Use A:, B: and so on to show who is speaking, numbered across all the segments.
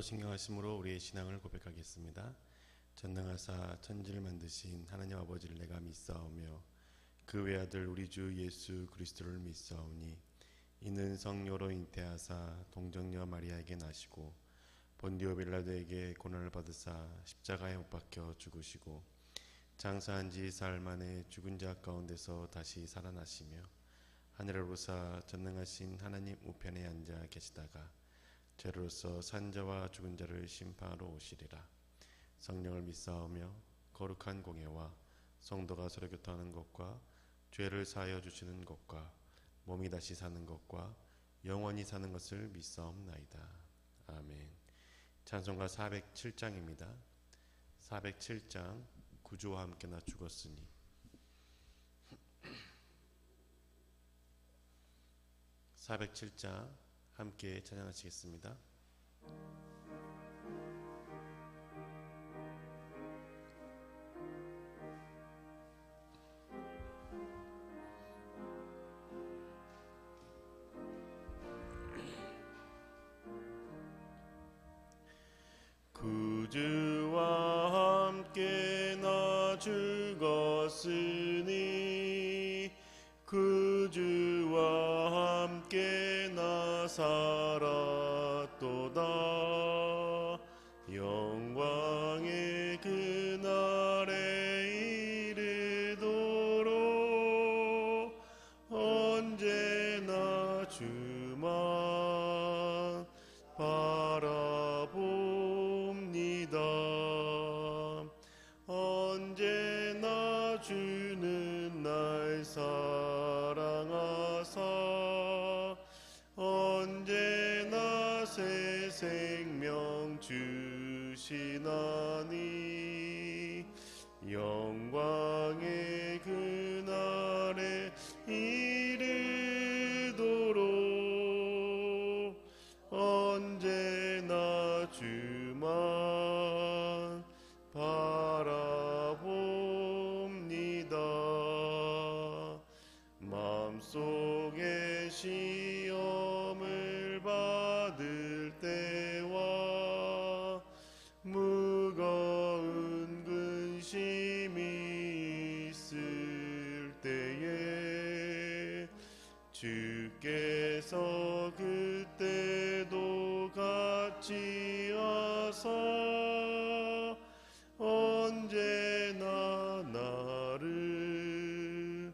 A: 신경하심으로 우리의 신앙을 고백하겠습니다. 전능하사 천지를 만드신 하나님 아버지를 내가 믿사오며 그 외아들 우리 주 예수 그리스도를 믿사오니 이는 성녀로 잉태하사 동정녀 마리아에게 나시고 본디오 빌라도에게 고난을 받으사 십자가에 못 박혀 죽으시고 장사한 지 사흘 만에 죽은 자 가운데서 다시 살아나시며 하늘에 오르사 전능하신 하나님 우편에 앉아 계시다가 죄로서 산 자와 죽은 자를 심판하러 오시리라. 성령을 믿사오며 거룩한 공예와 성도가 서로 교통하는 것과 죄를 사하여 주시는 것과 몸이 다시 사는 것과 영원히 사는 것을 믿사옵나이다. 아멘. 찬송가 407장입니다. 407장 구주와 함께 나 죽었으니. (407장) 함께 찬양하시겠습니다. 구주와 함께 나 죽었으니 구주와 함께 나 살았도다. 영광의 그날에 이르도록 언제나 주만 바라봅니다. 언제나 주는 날 사랑하사 언제나 새 생명 주시나니 영광의 그날에 이르도록 언제나 주만 바라봅니다. 마음속에 시험을 받을 때와 무거운 근심이 있을 때에 주께서 그때도 같이 하사 언제나 나를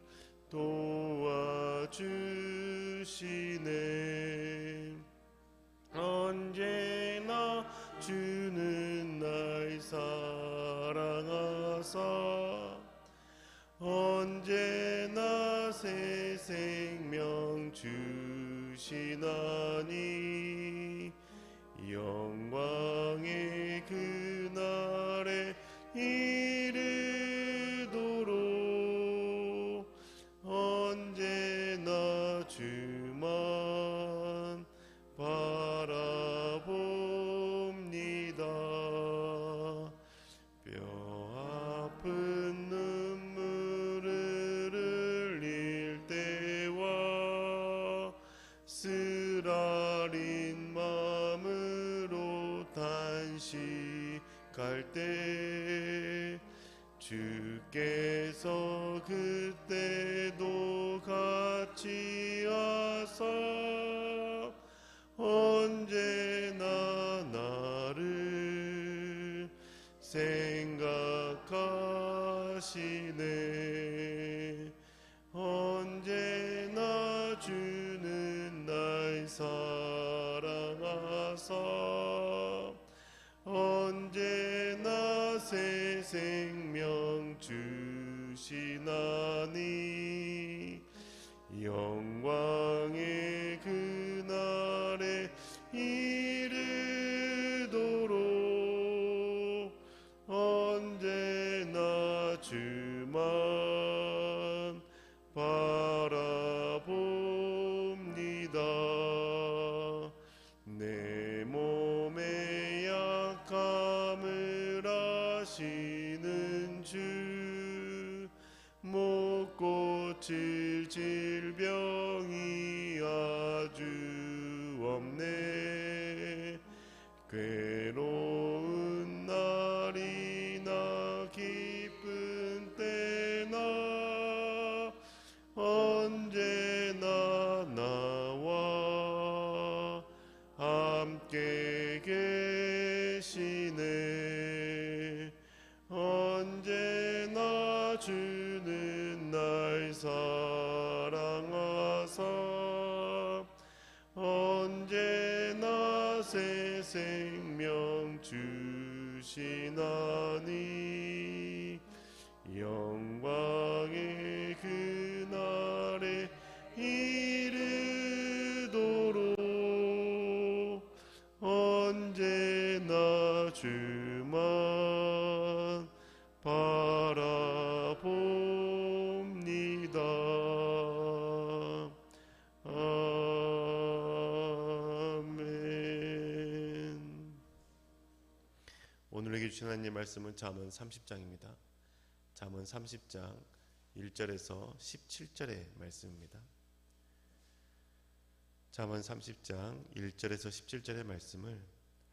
A: 도와주시네. 언제나 주는 날 사랑하사 언제나 새 생명 주시나니 영광의 그날에 이르도록 언제나 주만 바라봅니다. 뼈 아픈 눈물을 흘릴 때와 쓰라린 마음으로 단식할 때 주께서 그때도 같이 하사 언제나 나를 생각하시네. 언제나 주는 날 사랑하사 언제나 새 생명 주시나니 영광의 그날에 이르도록 언제나 주만 바라봅니다. 내 몸의 약함을 아시는 주 못 고칠 질병이 아주 없네. 괴 생명 주시나니 영광의 그날에 이르도록 언제나 주만 바라봅니다. 아멘. 오늘에게 주신 하나님의 말씀은 잠언 30장입니다. 잠언 30장 1절에서 17절의 말씀입니다. 잠언 30장 1절에서 17절의 말씀을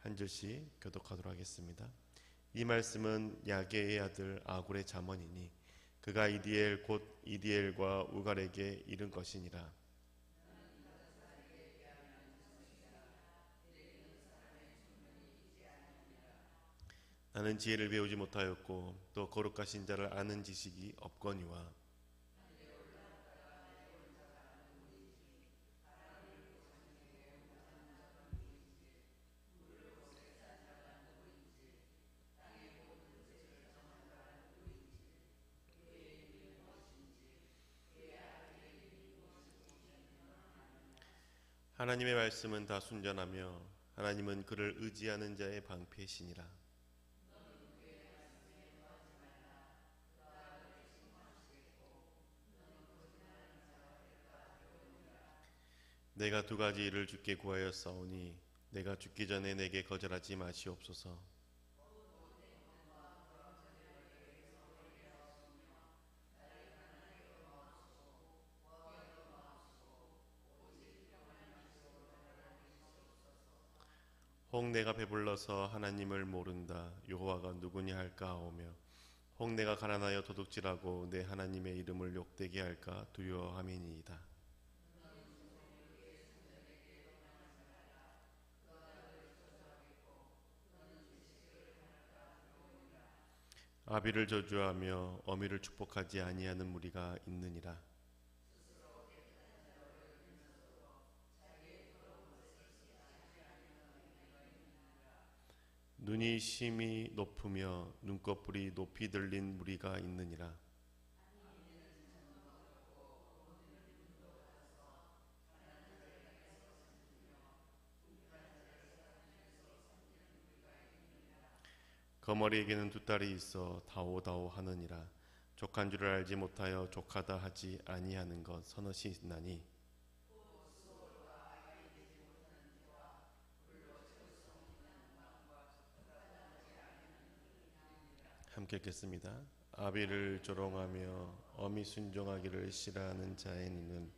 A: 한 절씩 교독하도록 하겠습니다. 이 말씀은 야게의 아들 아굴의 잠언이니 그가 이디엘 곧 이디엘과 우갈에게 이른 것이니라. 나는 지혜를 배우지 못하였고 또 거룩하신 자를 아는 지식이 없거니와 하나님의 말씀은 다 순전하며 하나님은 그를 의지하는 자의 방패시니라. 내가 두 가지 일을 주께 구하였사오니 내가 죽기 전에 내게 거절하지 마시옵소서. 혹 내가 배불러서 하나님을 모른다 여호와가 누구냐 할까 하오며 혹 내가 가난하여 도둑질하고 내 하나님의 이름을 욕되게 할까 두려워함이니이다. 아비를 저주하며 어미를 축복하지 아니하는 무리가 있느니라. 눈이 심히 높으며 눈꺼풀이 높이 들린 무리가 있느니라. 거머리에게는 두 딸이 있어 다오다오 하느니라. 족한 줄을 알지 못하여 족하다 하지 아니하는 것 서너시 있나니. 함께 읽겠습니다. 아비를 조롱하며 어미 순종하기를 싫어하는 자의 눈은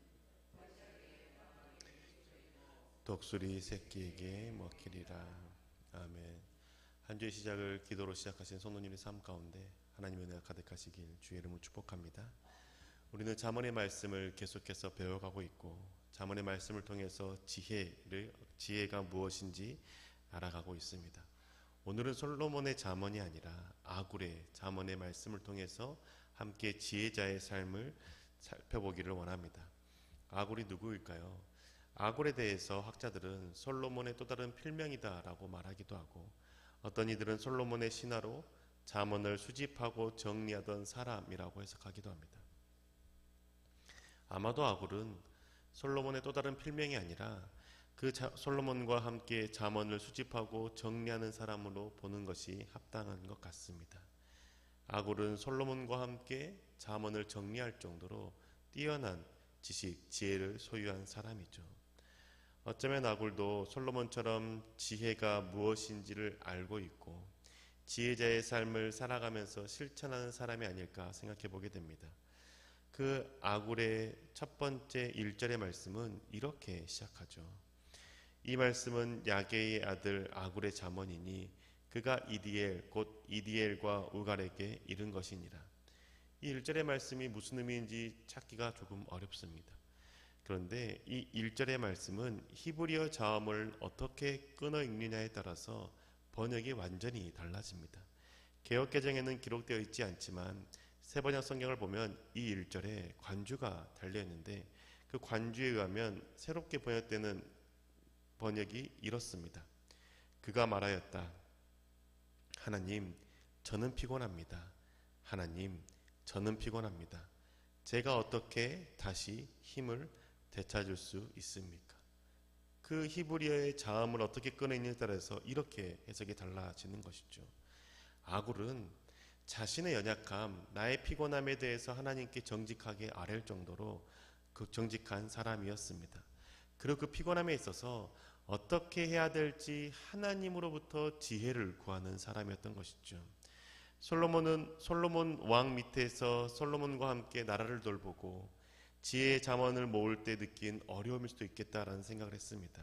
A: 독수리 새끼에게 먹히리라. 아멘. 한 주의 시작을 기도로 시작하신 손노님의 삶 가운데 하나님의 은혜가 가득하시길 주의 이름으로 축복합니다. 우리는 잠언의 말씀을 계속해서 배워가고 있고 잠언의 말씀을 통해서 지혜가 무엇인지 알아가고 있습니다. 오늘은 솔로몬의 잠언이 아니라 아굴의 잠언의 말씀을 통해서 함께 지혜자의 삶을 살펴보기를 원합니다. 아굴이 누구일까요? 아굴에 대해서 학자들은 솔로몬의 또 다른 필명이다라고 말하기도 하고 어떤 이들은 솔로몬의 신하로 잠언을 수집하고 정리하던 사람이라고 해석하기도 합니다. 아마도 아굴은 솔로몬의 또 다른 필명이 아니라 그 솔로몬과 함께 잠언을 수집하고 정리하는 사람으로 보는 것이 합당한 것 같습니다. 아굴은 솔로몬과 함께 잠언을 정리할 정도로 뛰어난 지식, 지혜를 소유한 사람이죠. 어쩌면 아굴도 솔로몬처럼 지혜가 무엇인지를 알고 있고 지혜자의 삶을 살아가면서 실천하는 사람이 아닐까 생각해 보게 됩니다. 그 아굴의 첫 번째 1절의 말씀은 이렇게 시작하죠. 이 말씀은 야게의 아들 아굴의 잠언이니 그가 이디엘 곧 이디엘과 우갈에게 이른 것이니라. 이 1절의 말씀이 무슨 의미인지 찾기가 조금 어렵습니다. 그런데 이 1절의 말씀은 히브리어 자음을 어떻게 끊어 읽느냐에 따라서 번역이 완전히 달라집니다. 개역개정에는 기록되어 있지 않지만 세번역 성경을 보면 이 1절에 관주가 달려있는데 그 관주에 의하면 새롭게 번역되는 번역이 이렇습니다. 그가 말하였다. 하나님, 저는 피곤합니다. 하나님, 저는 피곤합니다. 제가 어떻게 다시 힘을 되찾을 수 있습니까? 그 히브리어의 자음을 어떻게 꺼내느냐에 따라서 이렇게 해석이 달라지는 것이죠. 아굴은 자신의 연약함, 나의 피곤함에 대해서 하나님께 정직하게 아뢰을 정도로 그 정직한 사람이었습니다. 그리고 그 피곤함에 있어서 어떻게 해야 될지 하나님으로부터 지혜를 구하는 사람이었던 것이죠. 솔로몬 왕 밑에서 솔로몬과 함께 나라를 돌보고 지혜의 잠언을 모을 때 느낀 어려움일 수도 있겠다라는 생각을 했습니다.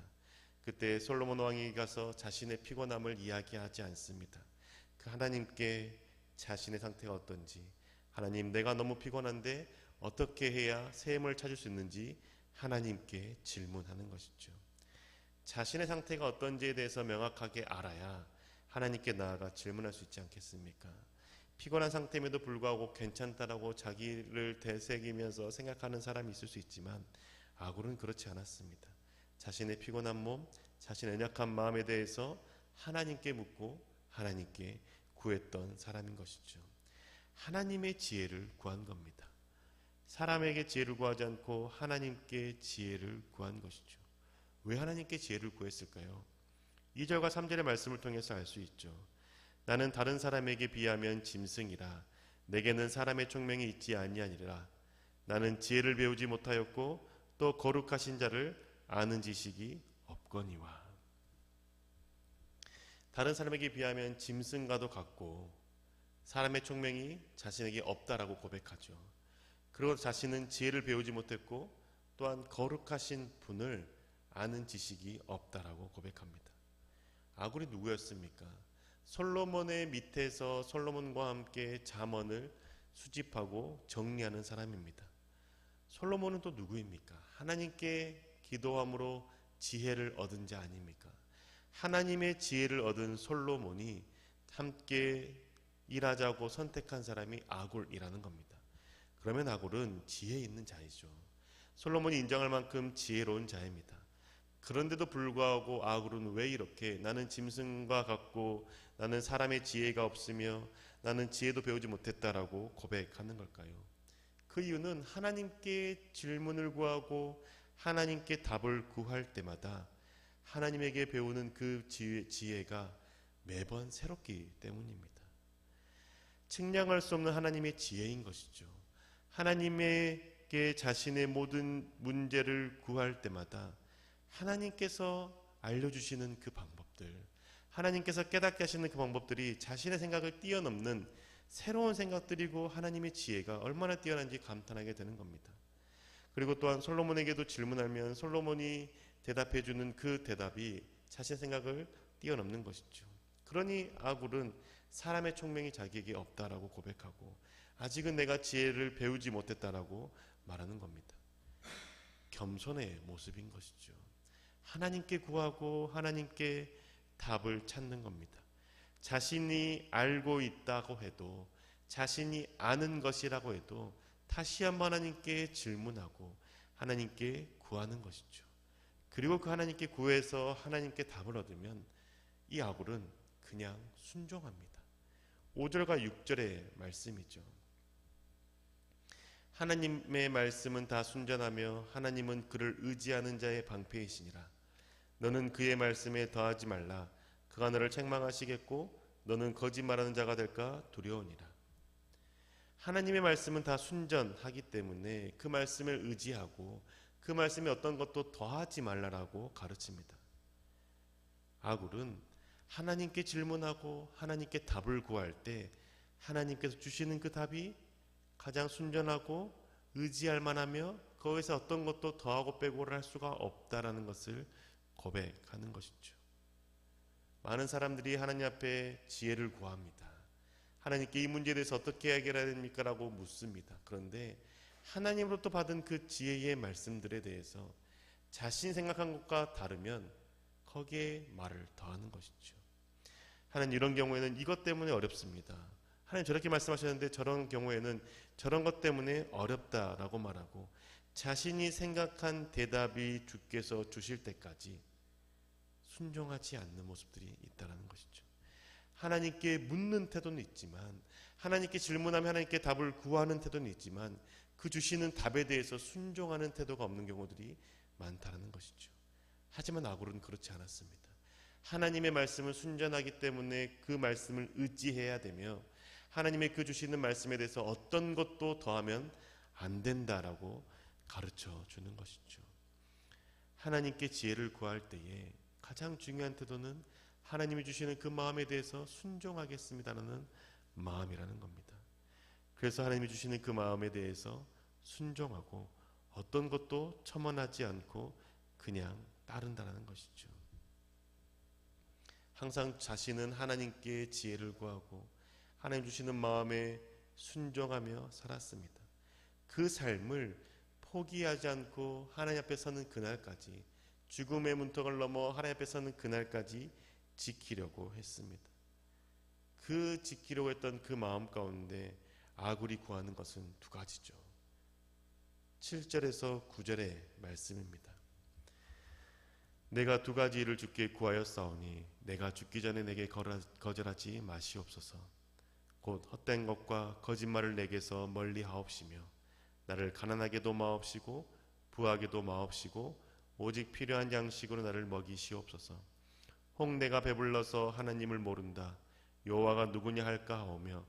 A: 그때 솔로몬 왕이 가서 자신의 피곤함을 이야기하지 않습니다. 그 하나님께 자신의 상태가 어떤지, 하나님 내가 너무 피곤한데 어떻게 해야 새 힘을 찾을 수 있는지 하나님께 질문하는 것이죠. 자신의 상태가 어떤지에 대해서 명확하게 알아야 하나님께 나아가 질문할 수 있지 않겠습니까? 피곤한 상태임에도 불구하고 괜찮다라고 자기를 되새기면서 생각하는 사람이 있을 수 있지만 아굴은 그렇지 않았습니다. 자신의 피곤한 몸, 자신의 연약한 마음에 대해서 하나님께 묻고 하나님께 구했던 사람인 것이죠. 하나님의 지혜를 구한 겁니다. 사람에게 지혜를 구하지 않고 하나님께 지혜를 구한 것이죠. 왜 하나님께 지혜를 구했을까요? 2절과 3절의 말씀을 통해서 알 수 있죠. 나는 다른 사람에게 비하면 짐승이라 내게는 사람의 총명이 있지 아니하니라. 나는 지혜를 배우지 못하였고 또 거룩하신 자를 아는 지식이 없거니와. 다른 사람에게 비하면 짐승과도 같고 사람의 총명이 자신에게 없다라고 고백하죠. 그리고 자신은 지혜를 배우지 못했고 또한 거룩하신 분을 아는 지식이 없다라고 고백합니다. 아굴이 누구였습니까? 솔로몬의 밑에서 솔로몬과 함께 잠언을 수집하고 정리하는 사람입니다. 솔로몬은 또 누구입니까? 하나님께 기도함으로 지혜를 얻은 자 아닙니까? 하나님의 지혜를 얻은 솔로몬이 함께 일하자고 선택한 사람이 아굴이라는 겁니다. 그러면 아굴은 지혜 있는 자이죠. 솔로몬이 인정할 만큼 지혜로운 자입니다. 그런데도 불구하고 아굴은 왜 이렇게 나는 짐승과 같고 나는 사람의 지혜가 없으며 나는 지혜도 배우지 못했다라고 고백하는 걸까요? 그 이유는 하나님께 질문을 구하고 하나님께 답을 구할 때마다 하나님에게 배우는 그 지혜가 매번 새롭기 때문입니다. 측량할 수 없는 하나님의 지혜인 것이죠. 하나님에게 자신의 모든 문제를 구할 때마다 하나님께서 알려주시는 그 방법들, 하나님께서 깨닫게 하시는 그 방법들이 자신의 생각을 뛰어넘는 새로운 생각들이고 하나님의 지혜가 얼마나 뛰어난지 감탄하게 되는 겁니다. 그리고 또한 솔로몬에게도 질문하면 솔로몬이 대답해주는 그 대답이 자신의 생각을 뛰어넘는 것이죠. 그러니 아굴은 사람의 총명이 자기에게 없다라고 고백하고 아직은 내가 지혜를 배우지 못했다라고 말하는 겁니다. 겸손의 모습인 것이죠. 하나님께 구하고 하나님께 답을 찾는 겁니다. 자신이 알고 있다고 해도 자신이 아는 것이라고 해도 다시 한번 하나님께 질문하고 하나님께 구하는 것이죠. 그리고 그 하나님께 구해서 하나님께 답을 얻으면 이 아굴은 그냥 순종합니다. 5절과 6절의 말씀이죠. 하나님의 말씀은 다 순전하며 하나님은 그를 의지하는 자의 방패이시니라. 너는 그의 말씀에 더하지 말라. 그가 너를 책망하시겠고 너는 거짓말하는 자가 될까 두려우니라. 하나님의 말씀은 다 순전하기 때문에 그 말씀을 의지하고 그 말씀에 어떤 것도 더하지 말라라고 가르칩니다. 아굴은 하나님께 질문하고 하나님께 답을 구할 때 하나님께서 주시는 그 답이 가장 순전하고 의지할 만하며 거기서 어떤 것도 더하고 빼고를 할 수가 없다라는 것을 고백하는 것이죠. 많은 사람들이 하나님 앞에 지혜를 구합니다. 하나님께 이 문제에 대해서 어떻게 해결해야 됩니까? 라고 묻습니다. 그런데 하나님으로부터 받은 그 지혜의 말씀들에 대해서 자신이 생각한 것과 다르면 거기에 말을 더하는 것이죠. 하나님 이런 경우에는 이것 때문에 어렵습니다. 하나님 저렇게 말씀하셨는데 저런 경우에는 저런 것 때문에 어렵다라고 말하고 자신이 생각한 대답이 주께서 주실 때까지 순종하지 않는 모습들이 있다는 것이죠. 하나님께 묻는 태도는 있지만, 하나님께 질문하면 하나님께 답을 구하는 태도는 있지만, 그 주시는 답에 대해서 순종하는 태도가 없는 경우들이 많다는 것이죠. 하지만 아굴은 그렇지 않았습니다. 하나님의 말씀을 순전하기 때문에 그 말씀을 의지해야 되며, 하나님의 그 주시는 말씀에 대해서 어떤 것도 더하면 안 된다라고 가르쳐 주는 것이죠. 하나님께 지혜를 구할 때에 가장 중요한 태도는 하나님이 주시는 그 마음에 대해서 순종하겠습니다라는 마음이라는 겁니다. 그래서 하나님이 주시는 그 마음에 대해서 순종하고 어떤 것도 첨언하지 않고 그냥 따른다는 것이죠. 항상 자신은 하나님께 지혜를 구하고 하나님 주시는 마음에 순종하며 살았습니다. 그 삶을 포기하지 않고 하나님 앞에 서는 그날까지, 죽음의 문턱을 넘어 하나님 앞에 서는 그날까지 지키려고 했습니다. 그 지키려고 했던 그 마음 가운데 아굴이 구하는 것은 두 가지죠. 7절에서 9절의 말씀입니다. 내가 두 가지 일을 주께 구하였사오니 내가 죽기 전에 내게 거절하지 마시옵소서. 곧 헛된 것과 거짓말을 내게서 멀리 하옵시며 나를 가난하게도 마옵시고 부하게도 마옵시고 오직 필요한 양식으로 나를 먹이시옵소서. 혹 내가 배불러서 하나님을 모른다 여호와가 누구냐 할까 하오며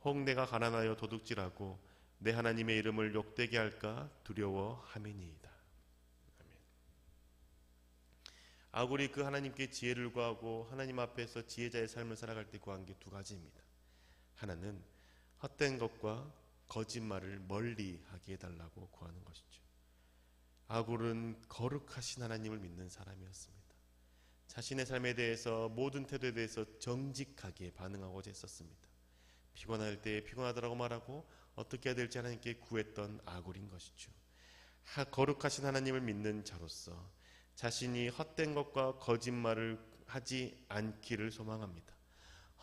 A: 혹 내가 가난하여 도둑질하고 내 하나님의 이름을 욕되게 할까 두려워함이니이다. 아멘. 아굴이 그 하나님께 지혜를 구하고 하나님 앞에서 지혜자의 삶을 살아갈 때 구한 게 두 가지입니다. 하나는 헛된 것과 거짓말을 멀리하게 해달라고 구하는 것이죠. 아굴은 거룩하신 하나님을 믿는 사람이었습니다. 자신의 삶에 대해서 모든 태도에 대해서 정직하게 반응하고자 했었습니다. 피곤할 때 피곤하다고 말하고 어떻게 해야 될지 하나님께 구했던 아굴인 것이죠. 거룩하신 하나님을 믿는 자로서 자신이 헛된 것과 거짓말을 하지 않기를 소망합니다.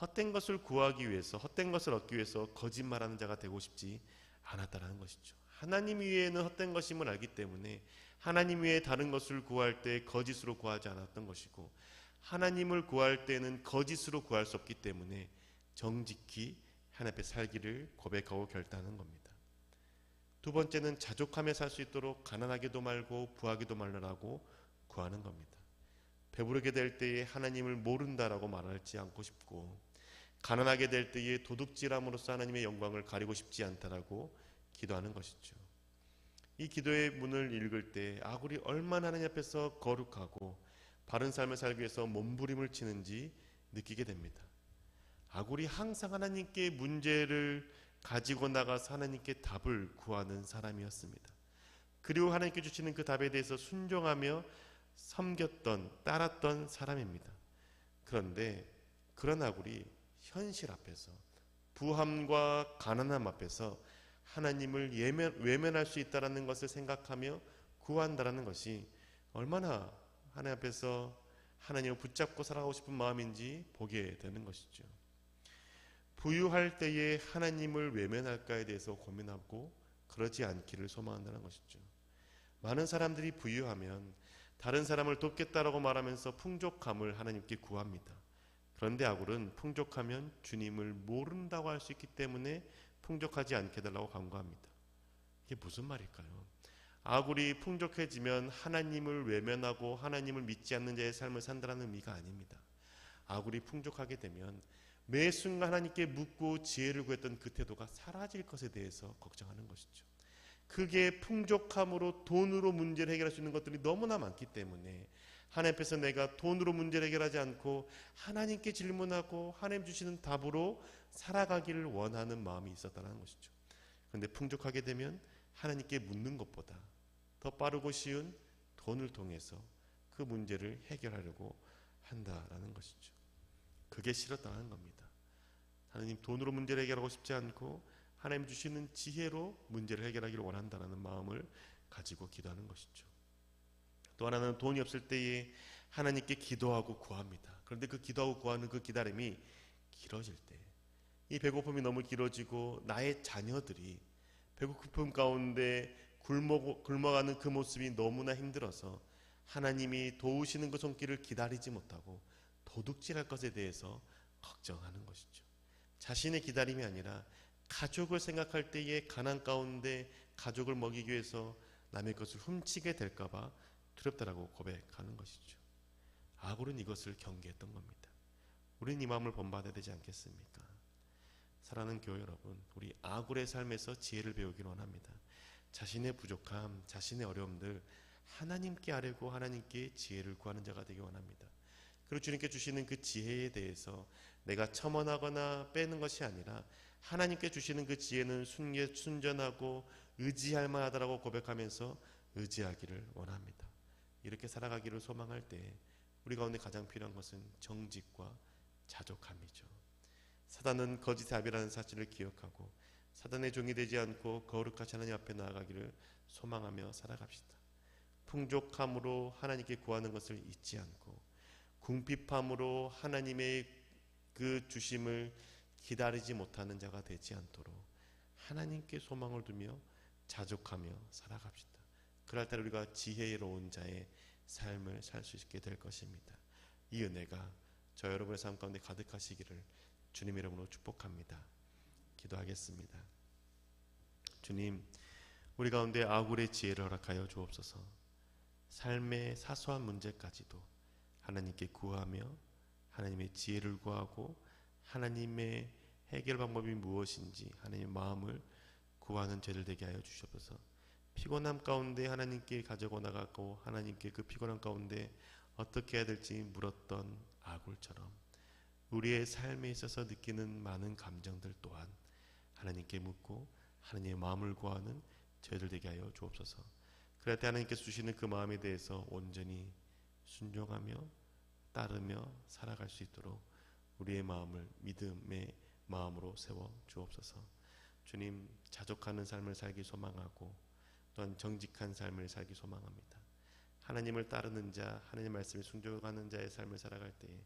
A: 헛된 것을 구하기 위해서, 헛된 것을 얻기 위해서 거짓말하는 자가 되고 싶지 않았다는 것이죠. 하나님 위에는 헛된 것임을 알기 때문에 하나님 외에 다른 것을 구할 때 거짓으로 구하지 않았던 것이고, 하나님을 구할 때는 거짓으로 구할 수 없기 때문에 정직히 하나님 앞에 살기를 고백하고 결단하는 겁니다. 두 번째는 자족하며 살 수 있도록 가난하게도 말고 부하게도 말라고 구하는 겁니다. 배부르게 될 때에 하나님을 모른다라고 말하지 않고 싶고, 가난하게 될 때에 도둑질함으로써 하나님의 영광을 가리고 싶지 않다라고 기도하는 것이죠. 이 기도의 문을 읽을 때 아굴이 얼마나 하나님 앞에서 거룩하고 바른 삶을 살기 위해서 몸부림을 치는지 느끼게 됩니다. 아굴이 항상 하나님께 문제를 가지고 나가서 하나님께 답을 구하는 사람이었습니다. 그리고 하나님께 주시는 그 답에 대해서 순종하며 섬겼던, 따랐던 사람입니다. 그런데 그런 아굴이 현실 앞에서, 부함과 가난함 앞에서 하나님을 외면할 수 있다는 것을 생각하며 구한다는 것이 얼마나 하나님 앞에서 하나님을 붙잡고 살아가고 싶은 마음인지 보게 되는 것이죠. 부유할 때에 하나님을 외면할까에 대해서 고민하고 그러지 않기를 소망한다는 것이죠. 많은 사람들이 부유하면 다른 사람을 돕겠다라고 말하면서 풍족함을 하나님께 구합니다. 그런데 아굴은 풍족하면 주님을 모른다고 할 수 있기 때문에 풍족하지 않게 해달라고 간구합니다. 이게 무슨 말일까요? 아굴이 풍족해지면 하나님을 외면하고 하나님을 믿지 않는 자의 삶을 산다는 의미가 아닙니다. 아굴이 풍족하게 되면 매 순간 하나님께 묻고 지혜를 구했던 그 태도가 사라질 것에 대해서 걱정하는 것이죠. 그게 풍족함으로 돈으로 문제를 해결할 수 있는 것들이 너무나 많기 때문에 하나님 앞에서 내가 돈으로 문제를 해결하지 않고 하나님께 질문하고 하나님 주시는 답으로 살아가기를 원하는 마음이 있었다는 것이죠. 그런데 풍족하게 되면 하나님께 묻는 것보다 더 빠르고 쉬운 돈을 통해서 그 문제를 해결하려고 한다라는 것이죠. 그게 싫었다는 겁니다. 하나님, 돈으로 문제를 해결하고 싶지 않고 하나님 주시는 지혜로 문제를 해결하기를 원한다는 마음을 가지고 기도하는 것이죠. 또 하나는 돈이 없을 때에 하나님께 기도하고 구합니다. 그런데 그 기도하고 구하는 그 기다림이 길어질 때, 이 배고픔이 너무 길어지고 나의 자녀들이 배고픔 가운데 굶어가는 그 모습이 너무나 힘들어서 하나님이 도우시는 그 손길을 기다리지 못하고 도둑질할 것에 대해서 걱정하는 것이죠. 자신의 기다림이 아니라 가족을 생각할 때에 가난 가운데 가족을 먹이기 위해서 남의 것을 훔치게 될까봐 두렵다라고 고백하는 것이죠. 아굴은 이것을 경계했던 겁니다. 우리는 이 마음을 본받아야 되지 않겠습니까? 사랑하는 교회 여러분, 우리 아굴의 삶에서 지혜를 배우길 원합니다. 자신의 부족함, 자신의 어려움들 하나님께 아뢰고 하나님께 지혜를 구하는 자가 되기 원합니다. 그리고 주님께 주시는 그 지혜에 대해서 내가 첨언하거나 빼는 것이 아니라 하나님께 주시는 그 지혜는 순전하고 의지할 만하다라고 고백하면서 의지하기를 원합니다. 이렇게 살아가기를 소망할 때 우리 가운데 가장 필요한 것은 정직과 자족함이죠. 사단은 거짓의 아비라는 사실을 기억하고 사단의 종이 되지 않고 거룩하신 하나님 앞에 나아가기를 소망하며 살아갑시다. 풍족함으로 하나님께 구하는 것을 잊지 않고 궁핍함으로 하나님의 그 주심을 기다리지 못하는 자가 되지 않도록 하나님께 소망을 두며 자족하며 살아갑시다. 그럴 때 우리가 지혜로운 자의 삶을 살 수 있게 될 것입니다. 이 은혜가 저 여러분의 삶 가운데 가득하시기를 주님 이름으로 축복합니다. 기도하겠습니다. 주님, 우리 가운데 아굴의 지혜를 허락하여 주옵소서. 삶의 사소한 문제까지도 하나님께 구하며 하나님의 지혜를 구하고 하나님의 해결 방법이 무엇인지 하나님의 마음을 구하는 죄를 되게 하여 주시옵소서. 피곤함 가운데 하나님께 가지고 나가고 하나님께 그 피곤함 가운데 어떻게 해야 될지 물었던 아굴처럼 우리의 삶에 있어서 느끼는 많은 감정들 또한 하나님께 묻고 하나님의 마음을 구하는 저희들 되게 하여 주옵소서. 그럴 때 하나님께서 주시는 그 마음에 대해서 온전히 순종하며 따르며 살아갈 수 있도록 우리의 마음을 믿음의 마음으로 세워 주옵소서. 주님, 자족하는 삶을 살기 소망하고 또한 정직한 삶을 살기 소망합니다. 하나님을 따르는 자, 하나님의 말씀에 순종하는 자의 삶을 살아갈 때에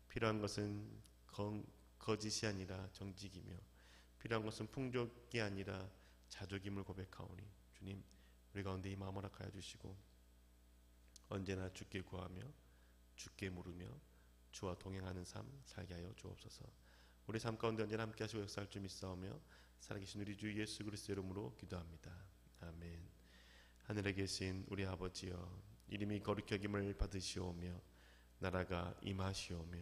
A: 필요한 것은 거짓이 아니라 정직이며 필요한 것은 풍족이 아니라 자족임을 고백하오니 주님, 우리 가운데 이 마음 허락하여 주시고 언제나 주께 구하며 주께 물으며 주와 동행하는 삶 살게 하여 주옵소서. 우리 삶 가운데 언제나 함께 하시고 역사할 줄 믿사오며 살아계신 우리 주 예수 그리스도 이름으로 기도합니다. 아멘. 하늘에 계신 우리 아버지여, 이름이 거룩히 여김을 받으시오며 나라가 임하시오며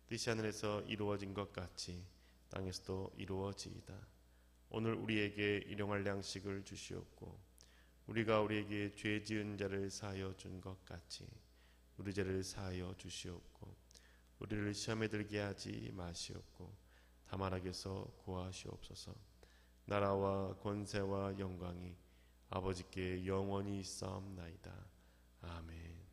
A: 뜻이 하늘에서 이루어진 것 같이 땅에서도 이루어지이다. 오늘 우리에게 일용할 양식을 주시옵고 우리가 우리에게 죄 지은 자를 사하여 준 것 같이 우리 죄를 사하여 주시옵고 우리를 시험에 들게 하지 마시옵고 다만 악에서 구하시옵소서. 나라와 권세와 영광이 아버지께 영원히 있사옵나이다. 아멘.